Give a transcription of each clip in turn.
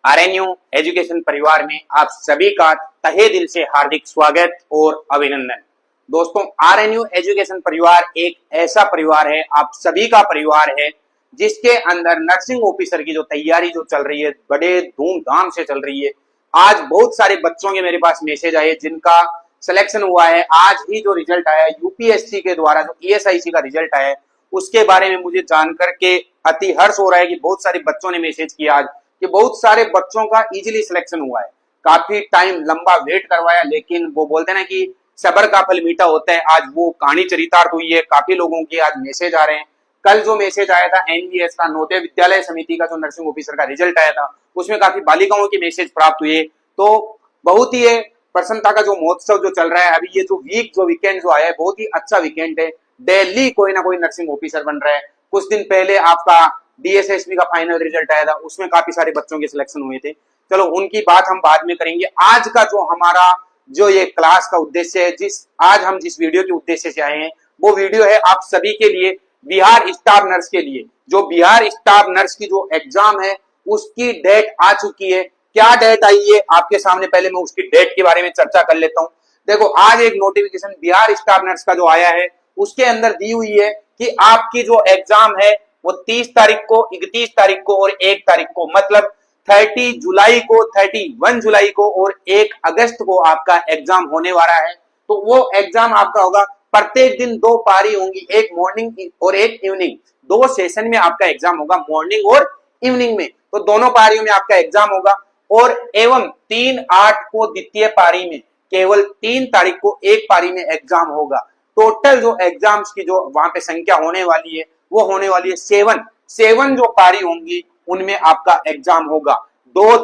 RNU education परिवार में आप सभी का तहे दिल से हार्दिक स्वागत और अभिनंदन। दोस्तों, आरएनयू एजुकेशन परिवार एक ऐसा परिवार है, आप सभी का परिवार है, जिसके अंदर नर्सिंग ऑफिसर की जो तैयारी जो चल रही है बड़े धूमधाम से चल रही है। आज बहुत सारे बच्चों के मेरे पास मैसेज आए जिनका सिलेक्शन हुआ है। आज ही जो रिजल्ट आया यूपीएससी के द्वारा जो ईएसआईसी का रिजल्ट आया है उसके बारे में मुझे जानकर के अति हर्ष हो रहा है कि बहुत सारे बच्चों ने मैसेज किया आज कि बहुत सारे बच्चों का इजीली सिलेक्शन हुआ है। काफी टाइम लंबा वेट करवाया, लेकिन वो बोलते हैं ना कि सब्र का फल मीठा होता है। आज वो कहानी चरितार्थ हुई है। काफी लोगों के आज मैसेज आ रहे हैं। कल जो मैसेज आया था एनवीएस का, नवोदय विद्यालय समिति का जो नर्सिंग ऑफिसर का रिजल्ट आया था, उसमें काफी बालिकाओं के मैसेज प्राप्त हुए। तो बहुत ही प्रसन्नता का जो महोत्सव जो चल रहा है अभी, ये जो वीकेंड जो आया है बहुत ही अच्छा वीकेंड है। डेली कोई ना कोई नर्सिंग ऑफिसर बन रहा है। कुछ दिन पहले आपका डीएसएसबी का फाइनल रिजल्ट आया था, उसमें काफी सारे बच्चों के सिलेक्शन हुए थे। चलो उनकी बात हम बाद में करेंगे। आज का जो हमारा जो ये क्लास का उद्देश्य है, आज हम जिस वीडियो के उद्देश्य से आए हैं वो वीडियो है आप सभी के लिए, बिहार स्टाफ नर्स के लिए। जो बिहार स्टाफ नर्स की जो एग्जाम है उसकी डेट आ चुकी है। क्या डेट आई है आपके सामने, पहले मैं उसकी डेट के बारे में चर्चा कर लेता हूं। देखो, आज एक नोटिफिकेशन बिहार स्टाफ नर्स का जो आया है उसके अंदर दी हुई है कि आपकी जो एग्जाम है वो 30 तारीख को, 31 तारीख को और 1 तारीख को, मतलब 30 जुलाई को, 31 जुलाई को और 1 अगस्त को आपका एग्जाम होने वाला है। तो वो एग्जाम आपका होगा, प्रत्येक दिन 2 पारी होंगी, एक मॉर्निंग और एक इवनिंग। 2 सेशन में आपका एग्जाम होगा, मॉर्निंग और इवनिंग में। तो दोनों पारियों में आपका एग्जाम होगा। और एवं 3/8 को द्वितीय पारी में, केवल 3 तारीख को एक पारी में एग्जाम होगा। टोटल जो एग्जाम्स की जो वहां पे संख्या होने वाली है वो होने वाली है 7 जो पारी होंगी उनमें आपका एग्जाम होगा। 2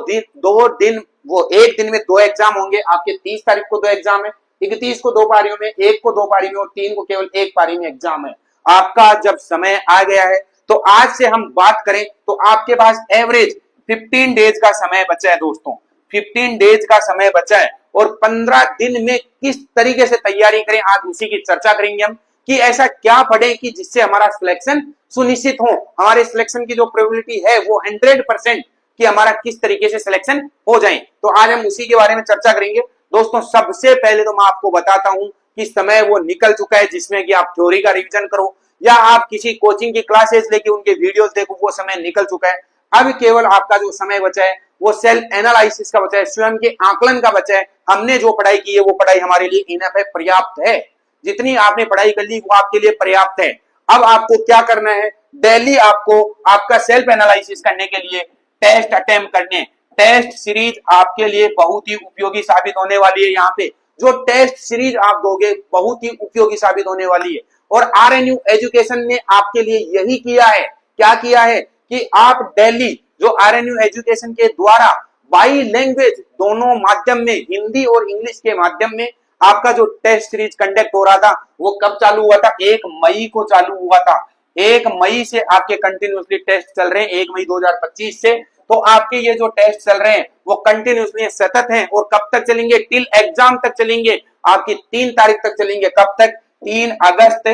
दिन वो एक दिन में 2 एग्जाम होंगे आपके। 30 तारीख को 2 एग्जाम है, 31 को 2 पारियों में, 1 को 2 पारी में और 3 को केवल 1 पारी में एग्जाम है। आपका जब समय आ गया है तो आज से हम बात करें तो आपके पास एवरेज 15 डेज का समय बचा है। दोस्तों, 15 डेज का समय बचा है और 15 दिन में किस तरीके से तैयारी करें आज उसी की चर्चा करेंगे हम, कि ऐसा क्या पढ़े कि जिससे हमारा सिलेक्शन सुनिश्चित हो। हमारे सिलेक्शन की जो प्रोबेबिलिटी है वो 100% कि हमारा किस तरीके से सिलेक्शन हो जाए। तो आज हम उसी के बारे में चर्चा करेंगे। दोस्तों, सबसे पहले तो मैं आपको बताता हूं कि समय वो निकल चुका है जिसमें कि आप थ्योरी का रिवीजन करो या आप किसी कोचिंग की क्लासेस लेके उनके वीडियोस देखो, वो समय निकल चुका है। अब केवल आपका जो समय बचा है वो सेल्फ एनालिसिस का बचा है, स्वयं के आकलन का बचा है। हमने जो पढ़ाई की है वो पढ़ाई हमारे लिए इनफ है, पर्याप्त है। जितनी आपने पढ़ाई कर ली वो आपके लिए पर्याप्त है। अब आपको क्या करना है, डेली आपको आपका सेल्फ एनालिसिस करने के लिए टेस्ट अटेम्प्ट करने। टेस्ट सीरीज आपके लिए बहुत ही उपयोगी साबित होने वाली है। यहाँ पे जो टेस्ट सीरीज आप दोगे बहुत ही उपयोगी साबित होने वाली है। और आरएनयू एजुकेशन ने आपके लिए यही किया है। क्या किया है कि आप डेली जो आरएनयू एजुकेशन के द्वारा बाई लैंग्वेज दोनों माध्यम में, हिंदी और इंग्लिश के माध्यम में आपका जो टेस्ट सीरीज कंडक्ट हो रहा था वो कब चालू हुआ था, 1 मई को चालू हुआ था। 1 मई से आपके कंटिन्यूसली टेस्ट चल रहे हैं, 1 मई 2025 से। तो आपके ये जो टेस्ट चल रहे हैं वो कंटिन्यूसली सतत हैं और कब तक चलेंगे, टिल एग्जाम तक चलेंगे। आपकी 3 तारीख तक चलेंगे। कब तक, 3 अगस्त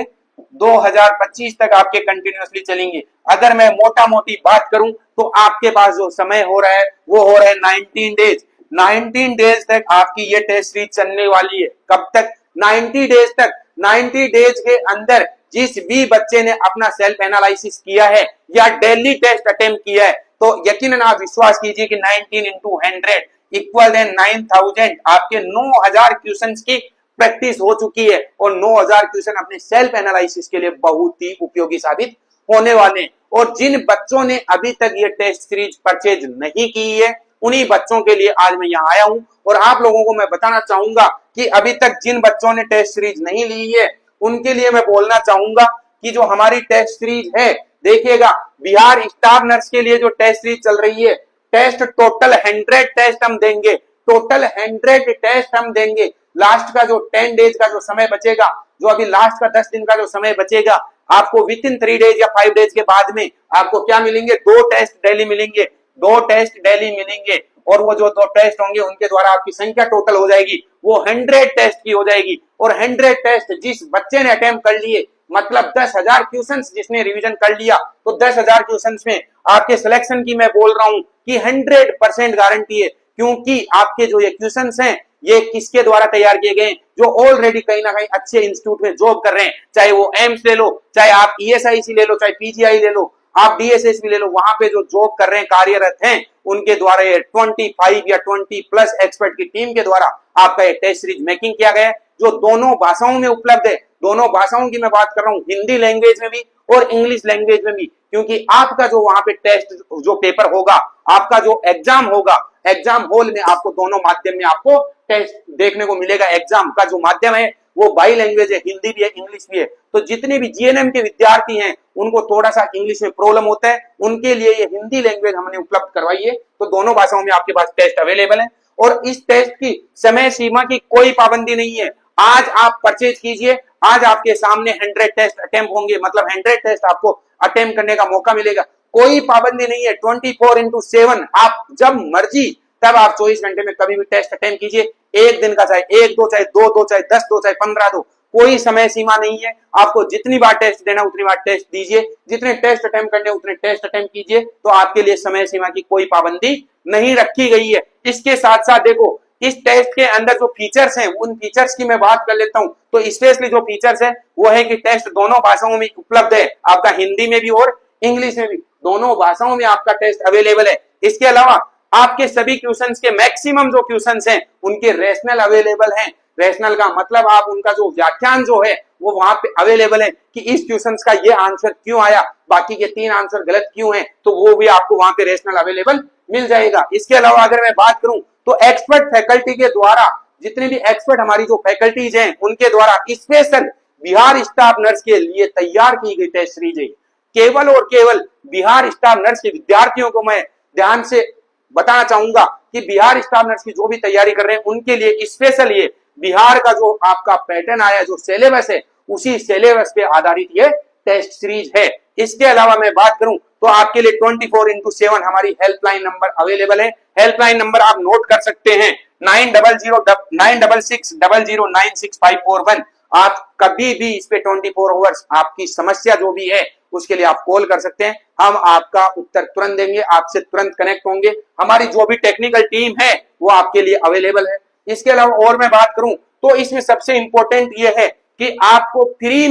2025 तक आपके कंटिन्यूसली चलेंगे। अगर मैं मोटा मोटी बात करूं तो आपके पास जो समय हो रहा है वो हो रहा है 19 डेज। 19 डेज तक आपकी ये टेस्ट सीरीज चलने वाली है। कब तक, 90 डेज तक। 90 डेज के अंदर जिस भी बच्चे ने अपना सेल्फ एनालिसिस किया है या डेली टेस्ट अटेम्प्ट किया है तो यकीनन आप विश्वास कीजिए कि 19 into 100 इक्वल 9000। आपके 9000 क्वेश्चंस की प्रैक्टिस हो चुकी है और 9000 क्वेश्चन अपने सेल्फ एनालिसिस के लिए बहुत ही उपयोगी साबित होने वाले हैं। और जिन बच्चों ने अभी तक ये टेस्ट सीरीज परचेज नहीं की है उन्हीं बच्चों के लिए आज मैं यहाँ आया हूं और आप लोगों को मैं बताना चाहूंगा कि अभी तक जिन बच्चों ने टेस्ट सीरीज नहीं ली है उनके लिए मैं बोलना चाहूंगा कि जो हमारी टेस्ट सीरीज है, देखिएगा बिहार स्टाफ नर्स के लिए जो टेस्ट सीरीज चल रही है, टेस्ट टोटल 100 टेस्ट हम देंगे। टोटल 100 टेस्ट हम देंगे। लास्ट का जो 10 डेज का जो समय बचेगा, जो अभी लास्ट का 10 दिन का जो समय बचेगा, आपको विद इन 3 डेज या 5 डेज के बाद में आपको क्या मिलेंगे, 2 टेस्ट डेली मिलेंगे। 2 टेस्ट डेली मिलेंगे और वो जो 2 टेस्ट होंगे उनके द्वारा आपकी संख्या टोटल हो जाएगी वो 100 टेस्ट की हो जाएगी। और 100 टेस्ट जिस बच्चे ने अटेम्प्ट कर लिए मतलब 10,000 क्वेश्चंस जिसने रिवीजन कर लिया, तो 10,000 क्वेश्चंस में आपके सिलेक्शन की मैं बोल रहा हूं कि 100% गारंटी है, क्योंकि आपके जो ये क्वेश्चंस हैं ये किसके द्वारा तैयार किए गए, जो ऑलरेडी कहीं ना कहीं अच्छे इंस्टीट्यूट में जॉब कर रहे हैं, चाहे वो एम्स ले लो, चाहे आप ईएसआईसी ले लो, चाहे पीजीआई ले लो, आप डीएसएस भी ले लो, वहां पे जो जॉब कर रहे हैं, कार्यरत हैं, उनके द्वारा ये 25 या 20+ एक्सपर्ट की टीम के द्वारा आपका ये टेस्ट सीरीज मेकिंग किया गया है, जो दोनों भाषाओं में उपलब्ध है। दोनों भाषाओं की मैं बात कर रहा हूं, हिंदी लैंग्वेज में भी और इंग्लिश लैंग्वेज में भी, क्योंकि आपका जो वहां पे टेस्ट जो पेपर होगा, आपका जो एग्जाम होगा, एग्जाम हॉल में आपको दोनों माध्यम में आपको टेस्ट देखने को मिलेगा। एग्जाम का जो माध्यम है वो बाई लैंग्वेज है, हिंदी भी है, इंग्लिश भी है। तो जितने भी जीएनएम के विद्यार्थी हैं उनको थोड़ा सा इंग्लिश में प्रॉब्लम होता है, उनके लिए ये हिंदी लैंग्वेज हमने उपलब्ध करवाई है। तो दोनों भाषाओं में आपके पास टेस्ट अवेलेबल है और इस टेस्ट की समय सीमा की कोई पाबंदी नहीं है। आज आप परचेज कीजिए, आज आपके सामने 100 टेस्ट अटेम्प्ट होंगे, मतलब 100 टेस्ट आपको अटेम्प्ट करने का मौका मिलेगा। कोई पाबंदी नहीं है, 24/7 आप जब मर्जी तब आप 24 घंटे में कभी भी टेस्ट अटेम्प्ट कीजिए। एक दिन का चाहे 1 दो, चाहे 2 दो, चाहे 10 दो, चाहे 15 दो, कोई समय सीमा नहीं है। आपको जितनी बार टेस्ट देना उतनी बार टेस्ट दीजिए, जितने टेस्ट अटेम्प्ट करने उतने टेस्ट अटेम्प्ट कीजिए। तो आपके लिए समय सीमा की कोई पाबंदी नहीं रखी गई है। इसके साथ साथ देखो, इस टेस्ट के अंदर जो फीचर्स हैं उन फीचर्स की मैं बात कर लेता हूं। तो स्पेशली जो फीचर्स है वो है कि टेस्ट दोनों भाषाओं में उपलब्ध है, आपका हिंदी में भी और इंग्लिश में भी, दोनों भाषाओं में आपका टेस्ट अवेलेबल है। इसके अलावा आपके सभी क्वेश्चंस के मैक्सिमम जो क्वेश्चंस हैं उनके रैशनल अवेलेबल हैं। रैशनल का मतलब आप उनका जो व्याख्यान जो है वो वहां पे अवेलेबल है कि इस क्वेश्चंस का ये आंसर क्यों आया, बाकी के 3 आंसर गलत क्यों हैं, तो वो भी आपको वहां पे रैशनल अवेलेबल मिल जाएगा। इसके अलावा अगर मैं बात करूं तो एक्सपर्ट फैकल्टी के द्वारा, जितने भी एक्सपर्ट हमारी जो फैकल्टीज हैं उनके द्वारा स्पेशल बिहार स्टाफ नर्स के लिए तैयार की गई टेस्ट सीरीज है। केवल और केवल बिहार स्टाफ नर्स के विद्यार्थियों को मैं ध्यान से बताना चाहूंगा कि बिहार स्टाफ नर्स की जो भी तैयारी कर रहे हैं उनके लिए स्पेशल ये बिहार का जो आपका पैटर्न आया, जो सिलेबस है, उसी सिलेबस पे आधारित ये टेस्ट सीरीज है। इसके अलावा मैं बात करूं तो आपके लिए 24/7 हमारी हेल्पलाइन नंबर अवेलेबल है। हेल्पलाइन नंबर आप नोट कर सकते हैं 900966009651। आप कभी भी इस पे 24 आवर्स आपकी समस्या जो भी है उसके लिए आप कॉल कर सकते हैं, हम आपका उत्तर तुरंत देंगे, आपसे तुरंत कनेक्ट होंगे। हमारी जो भी टेक्निकल टीम है वो आपके लिए अवेलेबल है। इसके अलावा और मैं बात करूं तो इसमें सबसे इंपॉर्टेंट ये है कि आपको फ्री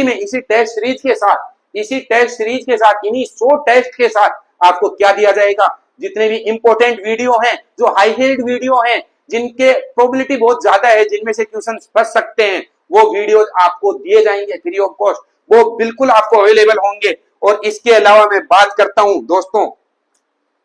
में इसी टेस्ट सीरीज के साथ, इन्हीं 100 टेस्ट के साथ आपको क्या दिया जाएगा, जितने भी इंपॉर्टेंट वीडियो हैं, जो हाई हील्ड वीडियो हैं, जिनके प्रोबेबिलिटी बहुत ज्यादा है, जिनमें से क्वेश्चन फंस सकते हैं, वो वीडियो आपको दिए जाएंगे फ्री ऑफ कॉस्ट, वो बिल्कुल आपको अवेलेबल होंगे। और इसके अलावा मैं बात करता हूं दोस्तों,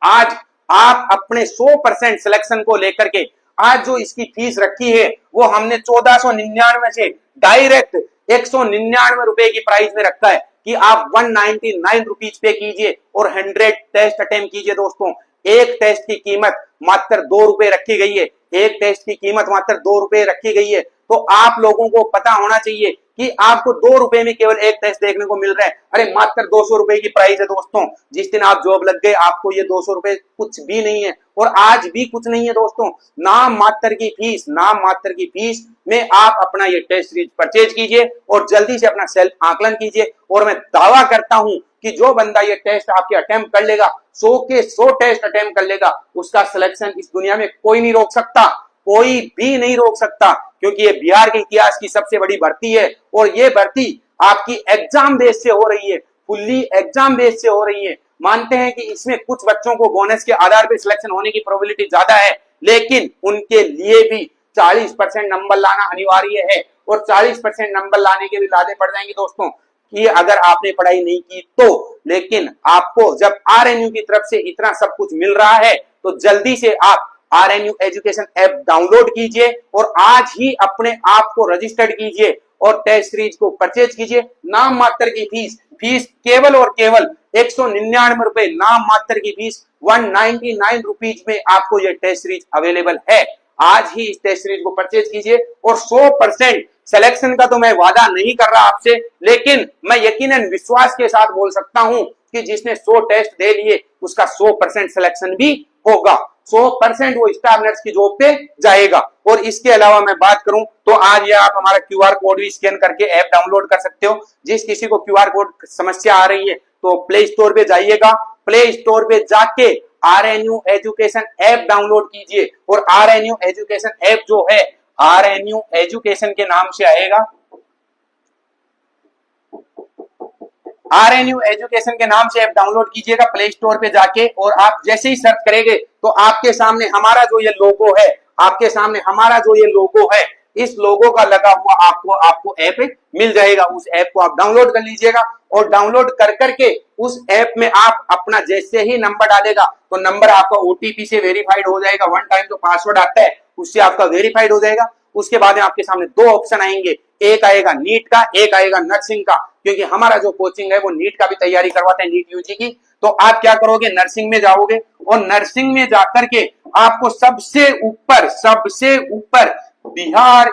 आज आप अपने 100% सिलेक्शन को लेकर के आज जो इसकी फीस रखी है वो हमने 1499 से डायरेक्ट 199 रुपए की प्राइस में रखा है कि आप 199 रुपीज पे कीजिए और 100 टेस्ट अटेम्प्ट कीजिए। दोस्तों, एक टेस्ट की कीमत मात्र 2 रुपए रखी गई है, एक टेस्ट की कीमत मात्र 2 रुपए रखी गई है। तो आप लोगों को पता होना चाहिए कि आपको 2 रुपए में केवल एक टेस्ट देखने को मिल रहा है। अरे मात्र 200 रुपए की प्राइस है दोस्तों। जिस दिन आप जॉब लग गए आपको ये 200 रुपए कुछ भी नहीं है, और आज भी कुछ नहीं है दोस्तों। नाम मात्र की फीस में आप अपना ये टेस्ट सीरीज परचेज कीजिए और जल्दी से अपना सेल्फ आकलन कीजिए। और मैं दावा करता हूं कि जो बंदा ये टेस्ट आपके अटेम्प्ट कर लेगा, 100 के 100 टेस्ट अटेम्प्ट कर लेगा, उसका सिलेक्शन इस दुनिया में कोई नहीं रोक सकता, कोई भी नहीं रोक सकता, क्योंकि ये बिहार के इतिहास की सबसे बड़ी भर्ती है। और ये भर्ती आपकी एग्जाम बेस से हो रही है, फुल्ली एग्जाम बेस से हो रही है। मानते हैं कि इसमें कुछ बच्चों को बोनस के आधार पर सिलेक्शन होने की प्रोबेबिलिटी ज्यादा है, लेकिन उनके लिए भी 40% नंबर लाना अनिवार्य है। और 40% नंबर लाने के भी लादे पड़ जाएंगे दोस्तों कि अगर आपने पढ़ाई नहीं की तो। लेकिन आपको जब आरएनयू की तरफ से इतना सब कुछ मिल रहा है तो जल्दी से आप आरएनयू एजुकेशन ऐप डाउनलोड कीजिए और आज ही अपने आप को रजिस्टर्ड कीजिए और टेस्ट सीरीज को परचेज कीजिए। नाम मात्र की फीस केवल और केवल 199 रुपए, नाम मात्र की फीस 199 रुपीज में आपको यह टेस्ट सीरीज अवेलेबल है। आज ही इस टेस्ट सीरीज को परचेज कीजिए और 100% सिलेक्शन का तो मैं वादा नहीं कर रहा आपसे, लेकिन मैं यकीनन विश्वास के साथ बोल सकता हूं कि जिसने 100 टेस्ट दे लिए उसका 100% सिलेक्शन भी होगा। 100% वो स्टाफ नर्स की जॉब पे जाएगा। और इसके अलावा मैं बात करूं तो आज ये आप हमारा क्यूआर कोड भी स्कैन करके ऐप डाउनलोड कर सकते हो। जिस किसी को क्यूआर कोड समस्या आ रही है तो प्ले स्टोर पे जाइएगा, प्ले स्टोर पे जाके आरएनयू एजुकेशन ऐप डाउनलोड कीजिए। और आरएनयू एजुकेशन ऐप जो है आरएनयू एजुकेशन के नाम से आएगा, आरएनयू एजुकेशन के नाम से ऐप डाउनलोड कीजिएगा प्ले स्टोर पे जाके। और आप जैसे ही सर्च करेंगे तो आपके सामने हमारा जो ये लोगो है, आपके सामने हमारा जो ये लोगो है, इस लोगो का लगा हुआ आपको ऐप मिल जाएगा। उस ऐप को आप डाउनलोड कर लीजिएगा और डाउनलोड कर करके उस ऐप में आप अपना जैसे ही नंबर डालेगा तो नंबर आपका ओटीपी से वेरीफाइड हो जाएगा। वन टाइम जो पासवर्ड आता है उससे आपका वेरीफाइड हो जाएगा। उसके बाद आपके सामने दो ऑप्शन आएंगे, एक आएगा नीट का, एक आएगा नर्सिंग का। क्योंकि हमारा जो कोचिंग है वो नीट का भी तैयारी करवाते हैं, नीट यूजी की। तो आप क्या करोगे, नर्सिंग में जाओगे और नर्सिंग में जाकर के आपको सबसे ऊपर बिहार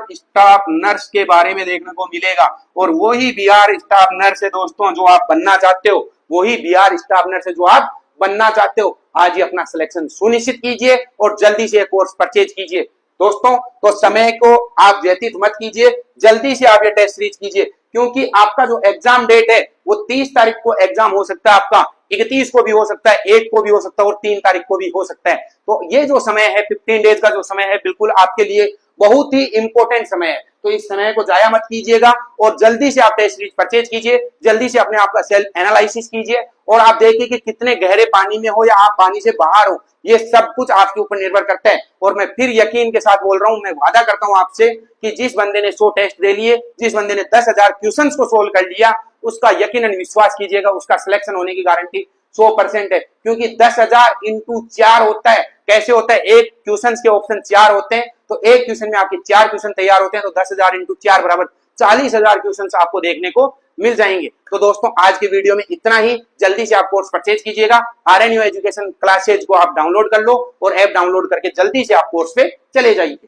स्टाफ नर्स के बारे में देखने को मिलेगा। और वही बिहार स्टाफ नर्स है दोस्तों जो आप बनना चाहते हो, वही बिहार स्टाफ नर्स है जो आप बनना चाहते हो। आज ही अपना सिलेक्शन सुनिश्चित कीजिए और जल्दी से कोर्स परचेज कीजिए दोस्तों। तो समय को आप व्यतीत मत कीजिए, जल्दी से आप ये टेस्ट सीरीज कीजिए। क्योंकि आपका जो एग्जाम डेट है वो 30 तारीख को एग्जाम हो सकता है, आपका 31 को भी हो सकता है, 1 को भी हो सकता है और 3 तारीख को भी हो सकता है। तो ये जो समय है 15 डेज का जो समय है बिल्कुल आपके लिए बहुत ही इंपॉर्टेंट समय है। तो इस समय को जाया मत कीजिएगा और जल्दी से आप टेस्ट सीरीज परचेज कीजिए, जल्दी से अपने आप का सेल्फ एनालिसिस कीजिए और आप देखिए कि कितने गहरे पानी में हो या आप पानी से बाहर हो, ये सब कुछ आपके ऊपर निर्भर करता है। और मैं फिर यकीन के साथ बोल रहा हूं, मैं वादा करता हूं आपसे कि जिस बंदे ने 100 टेस्ट दे लिए, जिस बंदे ने 10,000 क्वेश्चंस को सोल्व कर लिया, उसका यकीनन विश्वास कीजिएगा उसका सिलेक्शन होने की गारंटी 100% है। क्योंकि 10,000 इंटू 4 होता है। कैसे होता है, एक क्वेश्चन के ऑप्शन 4 होते हैं, तो एक क्वेश्चन में आपके 4 क्वेश्चन तैयार होते हैं। तो 10,000 इंटू 4 बराबर 40,000 क्वेश्चन आपको देखने को मिल जाएंगे। तो दोस्तों आज की वीडियो में इतना ही। जल्दी से आप कोर्स परचेज कीजिएगा, आरएनयू एजुकेशन क्लासेज को आप डाउनलोड कर लो और ऐप डाउनलोड करके जल्दी से आप कोर्स पे चले जाइए।